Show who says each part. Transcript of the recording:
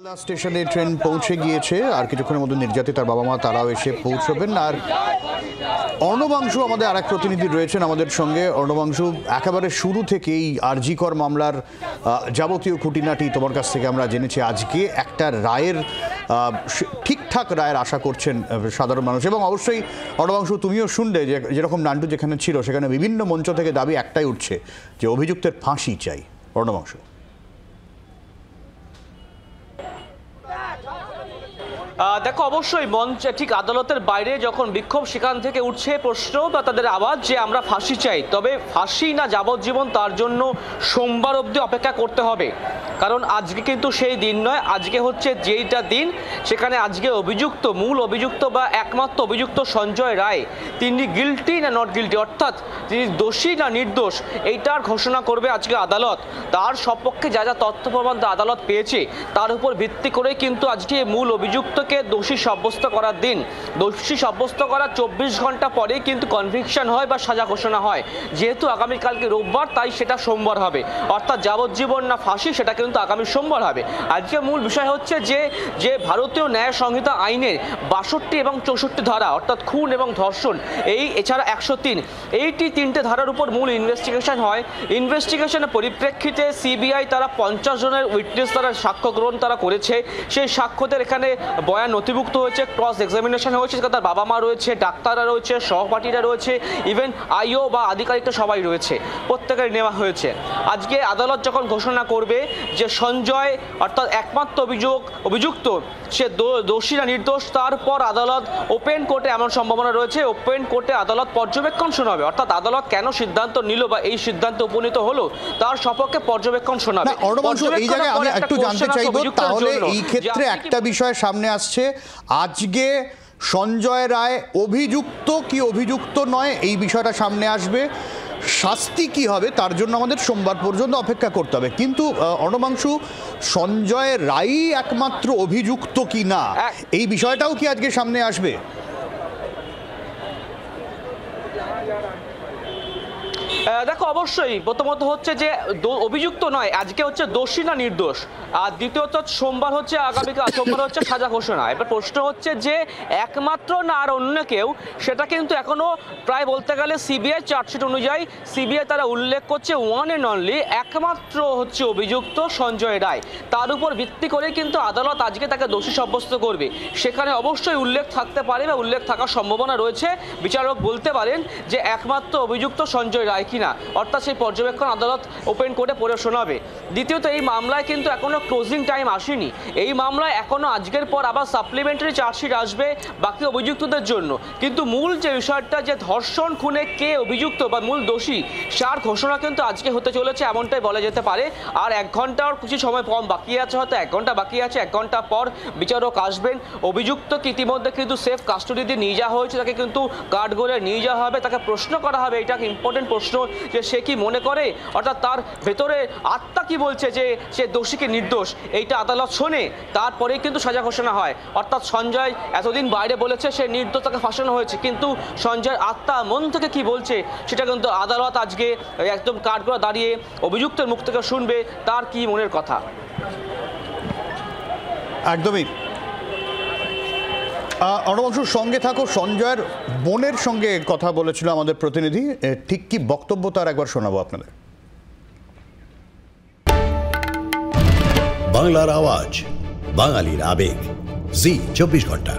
Speaker 1: স্টেশনে ট্রেন পৌঁছে গিয়েছে আর কিছুক্ষণের মধ্যে নির্যাতিত তার বাবা মা তারাও এসে পৌঁছবেন। আর অর্ণবাংশু আমাদের আরেক প্রতিনিধি রয়েছেন আমাদের সঙ্গে। অর্ণবাংশু, একেবারে শুরু থেকেই আরজি কর মামলার যাবতীয় খুঁটিনাটি তোমার কাছ থেকে আমরা জেনেছি। আজকে একটা রায়ের ঠিকঠাক রায়ের আশা করছেন সাধারণ মানুষ, এবং অবশ্যই অর্ণবাংশু তুমিও শুনলে যে যেরকম নান্টু যেখানে ছিল সেখানে বিভিন্ন মঞ্চ থেকে দাবি একটাই উঠছে যে অভিযুক্তের ফাঁসি চাই। অর্ণবাংশু,
Speaker 2: দেখো, অবশ্যই মঞ্চ ঠিক আদালতের বাইরে যখন বিক্ষোভ সেখান থেকে উঠছে প্রশ্ন বা তাদের আওয়াজ যে আমরা ফাঁসি চাই, তবে ফাঁসি না যাবজ্জীবন তার জন্য সোমবার অবধি অপেক্ষা করতে হবে। কারণ আজকে কিন্তু সেই দিন নয়, আজকে হচ্ছে যেইটা দিন সেখানে আজকে অভিযুক্ত, মূল অভিযুক্ত বা একমাত্র অভিযুক্ত সঞ্জয় রায়, তিনি গিলটি না নট গিলটি, অর্থাৎ তিনি দোষী না নির্দোষ, এইটার ঘোষণা করবে আজকে আদালত। তার সপক্ষে যা যা তথ্য প্রমাণ আদালত পেয়েছে তার উপর ভিত্তি করে কিন্তু আজকে মূল অভিযুক্তকে দোষী সাব্যস্ত করার দিন। দোষী সাব্যস্ত করার 24 ঘন্টা পরেই কিন্তু কনভিকশন হয় বা সাজা ঘোষণা হয়। যেহেতু আগামীকালকে রোববার, তাই সেটা সোমবার হবে, অর্থাৎ যাবজ্জীবন না ফাঁসি সেটা কিন্তু আগামী সোমবার হবে। আজকে মূল বিষয় হচ্ছে যে ভারতীয় ন্যায় সংহিতা আইনের 62 এবং 64 ধারা, অর্থাৎ খুন এবং ধর্ষণ, এছাড়া 103, এইটি তিনটে ধারার উপর মূল ইনভেস্টিগেশন হয়। ইনভেস্টিগেশনের পরিপ্রেক্ষিতে সিবিআই তারা 50 জনের উইটনেস তারা সাক্ষ্য গ্রহণ তারা করেছে। সেই সাক্ষ্যদের এখানে বয়ান নথিভুক্ত হয়েছে, ক্রস এক্সামিনেশন হয়েছে, তার বাবা মা রয়েছে, ডাক্তাররা রয়েছে, সহপাঠীরা রয়েছে, ইভেন আইও বা আধিকারিকরা সবাই রয়েছে, প্রত্যেকের নেওয়া হয়েছে। আজকে আদালত যখন ঘোষণা করবে যে সঞ্জয় অর্থাৎ একমাত্র অভিযুক্ত সে দোষী না নির্দোষ, তারপর আদালত ওপেন কোর্টে, এমন সম্ভাবনা রয়েছে ওপেন কোর্টে আদালত পর্যবেক্ষণ শোনাবে, অর্থাৎ আদালত কেন সিদ্ধান্ত নিল বা এই সিদ্ধান্তে উপনীত হলো তার সপক্ষে পর্যবেক্ষণ শোনাবে।
Speaker 1: এই জায়গায় আমি একটু জানতে চাইবো, তাহলে এই ক্ষেত্রে একটা বিষয় সামনে আসছে, আজকে সঞ্জয় রায় অভিযুক্ত কি অভিযুক্ত নয় এই বিষয়টা সামনে আসবে, শাস্তি কি হবে তার জন্য আমাদের সোমবার পর্যন্ত অপেক্ষা করতে হবে। কিন্তু অর্ণবাংশু, সঞ্জয় রায়ই একমাত্র অভিযুক্ত কি না এই বিষয়টাও কি আজকে সামনে আসবে?
Speaker 2: দেখো, অবশ্যই প্রথমত হচ্ছে যে অভিযুক্ত নয়, আজকে হচ্ছে দোষী না নির্দোষ, আর দ্বিতীয়ত সোমবার হচ্ছে আগামীকাল সোমবার হচ্ছে সাজা ঘোষণা। এবার প্রশ্ন হচ্ছে যে একমাত্র না আর অন্য কেউ, সেটা কিন্তু এখনো প্রায় বলতে গেলে সিবিআই চার্জশিট অনুযায়ী সিবিআই তারা উল্লেখ করছে ওয়ান অ্যান্ড অনলি একমাত্র হচ্ছে অভিযুক্ত সঞ্জয় রায়। তার উপর ভিত্তি করে কিন্তু আদালত আজকে তাকে দোষী সাব্যস্ত করবে। সেখানে অবশ্যই উল্লেখ থাকতে পারে বা উল্লেখ থাকার সম্ভাবনা রয়েছে, বিচারক বলতে পারেন যে একমাত্র অভিযুক্ত সঞ্জয় রায় কিনা, অর্থাৎ সেই পর্যবেক্ষণ আদালত ওপেন কোর্টে পড়ে শোনাবে। দ্বিতীয়ত, এই মামলায় কিন্তু এখনো ক্লোজিং টাইম আসেনি। এই মামলায় এখনো আজকের পর আবার সাপ্লিমেন্টারি চার্জশিট আসবে বাকি অভিযুক্তদের জন্য, কিন্তু মূল যে বিষয়টা যে ধর্ষণ খুনে কে অভিযুক্ত বা মূল দোষী তার ঘোষণা কিন্তু আজকে হতে চলেছে, এমনটাই বলা যেতে পারে। আর 1 ঘন্টার কিছু সময় কম বাকি আছে, হয়তো 1 ঘন্টা বাকি আছে। 1 ঘন্টা পর বিচারক আসবেন। অভিযুক্তকে ইতিমধ্যে কিন্তু সেফ কাস্টডিতে নিয়ে যাওয়া হয়েছে, তাকে কিন্তু কাঠগড়ে নিয়ে যাওয়া হবে, তাকে প্রশ্ন করা হবে। এটা ইম্পর্টেন্ট প্রশ্ন যে সে কি মনে করে, অর্থাৎ তার ভেতরে আত্মা কি বলছে যে সে দোষী কি নির্দোষ, এইটা আদালত শোনে, তারপরেই কিন্তু সাজা ঘোষণা হয়। অর্থাৎ সঞ্জয় এতদিন বাইরে বলেছে সে নির্দোষ, তাকে ফাঁসানো হয়েছে, কিন্তু সঞ্জয়ের আত্মা মন থেকে কি বলছে সেটা কিন্তু আদালত আজকে একদম কাঠগড়া দাঁড়িয়ে অভিযুক্তের মুখ থেকে শুনবে তার কি মনের কথা।
Speaker 1: একদমই। অর্ণবাংশুর সঙ্গে থাকো, সঞ্জয়ের বোনের সঙ্গে কথা বলেছিল আমাদের প্রতিনিধি, ঠিক কি বক্তব্য তার একবার শোনাবো আপনাদের।
Speaker 3: বাংলার আওয়াজ, বাঙালির আবেগ, জি 24 ঘন্টা।